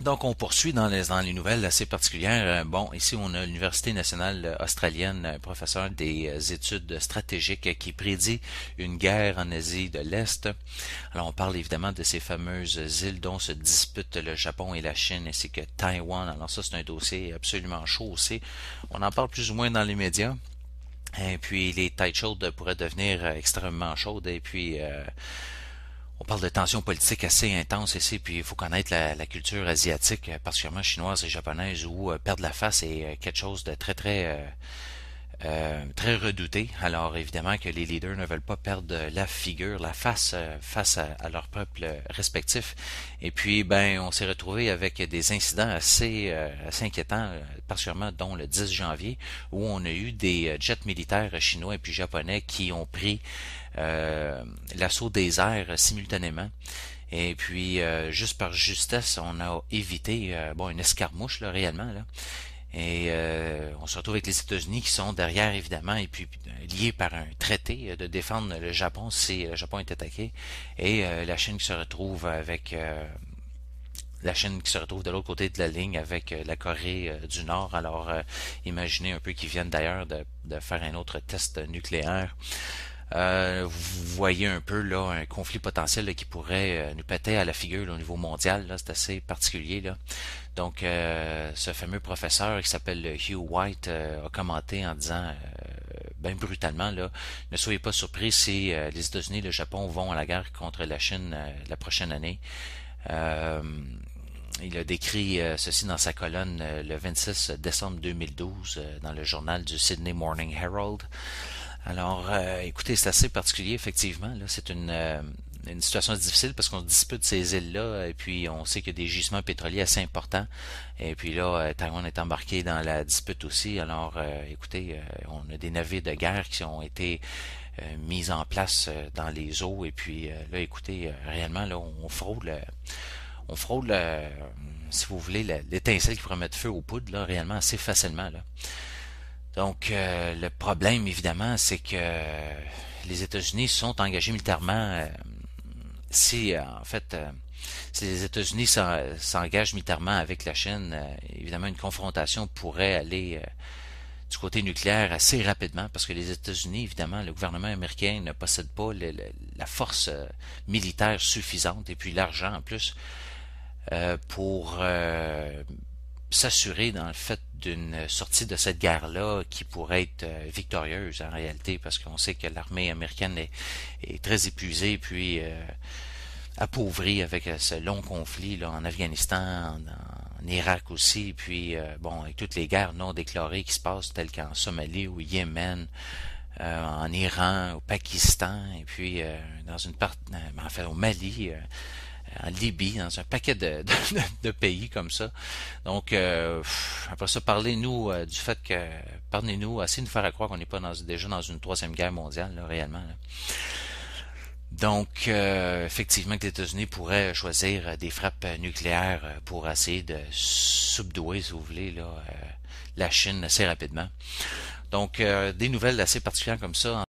Donc, on poursuit dans les nouvelles assez particulières. Bon, ici, on a l'Université nationale australienne, un professeur des études stratégiques qui prédit une guerre en Asie de l'Est. Alors, on parle évidemment de ces fameuses îles dont se disputent le Japon et la Chine, ainsi que Taïwan. Alors ça, c'est un dossier absolument chaud aussi. On en parle plus ou moins dans les médias. Et puis, les têtes chaudes pourraient devenir extrêmement chaudes. Et puis, on parle de tensions politiques assez intenses ici, puis il faut connaître la culture asiatique, particulièrement chinoise et japonaise, où perdre la face est quelque chose de très redouté. Alors évidemment que les leaders ne veulent pas perdre la figure, la face face à leur peuple respectif. Et puis ben on s'est retrouvé avec des incidents assez inquiétants, particulièrement dont le 10 janvier, où on a eu des jets militaires chinois et puis japonais qui ont pris l'assaut des airs simultanément. Et puis, juste par justesse, on a évité une escarmouche là, réellement. Là. Et on se retrouve avec les États-Unis qui sont derrière, évidemment, et puis liés par un traité de défendre le Japon si le Japon est attaqué. Et la Chine qui se retrouve avec la Chine qui se retrouve de l'autre côté de la ligne avec la Corée du Nord. Alors, imaginez un peu qu'ils viennent d'ailleurs de faire un autre test nucléaire. Vous voyez un peu là un conflit potentiel là, qui pourrait nous péter à la figure là, au niveau mondial. Là, c'est assez particulier là. Donc, ce fameux professeur qui s'appelle Hugh White a commenté en disant, bien brutalement là, ne soyez pas surpris si les États-Unis et le Japon vont à la guerre contre la Chine la prochaine année. Euh, il a décrit ceci dans sa colonne le 26 décembre 2012 dans le journal du Sydney Morning Herald. Alors, écoutez, c'est assez particulier, effectivement. Là, c'est une situation difficile parce qu'on se dispute ces îles-là et puis on sait qu'il y a des gisements pétroliers assez importants. Et puis là, Taïwan est embarqué dans la dispute aussi. Alors, écoutez, on a des navires de guerre qui ont été mis en place dans les eaux. Et puis là, écoutez, réellement, là, on frôle, si vous voulez, l'étincelle qui pourrait mettre feu aux poudres, là, réellement assez facilement, là. Donc, le problème, évidemment, c'est que les États-Unis sont engagés militairement. Si les États-Unis s'engagent militairement avec la Chine, évidemment, une confrontation pourrait aller du côté nucléaire assez rapidement, parce que les États-Unis, évidemment, le gouvernement américain ne possède pas la force militaire suffisante et puis l'argent en plus pour s'assurer dans le fait d'une sortie de cette guerre-là qui pourrait être victorieuse en réalité, parce qu'on sait que l'armée américaine est très épuisée puis appauvrie avec ce long conflit là, en Afghanistan, en Irak aussi, puis avec toutes les guerres non déclarées qui se passent telles qu'en Somalie, au Yémen, en Iran, au Pakistan, et puis dans une partie, enfin au Mali, en Libye, dans un paquet de pays comme ça. Donc, après ça, parlez-nous du fait que, parlez-nous, essayez de nous faire croire qu'on n'est pas déjà dans une troisième guerre mondiale, là, réellement. Là. Donc, effectivement, que les États-Unis pourraient choisir des frappes nucléaires pour essayer de subdouer, si vous voulez, là, la Chine assez rapidement. Donc, des nouvelles assez particulières comme ça.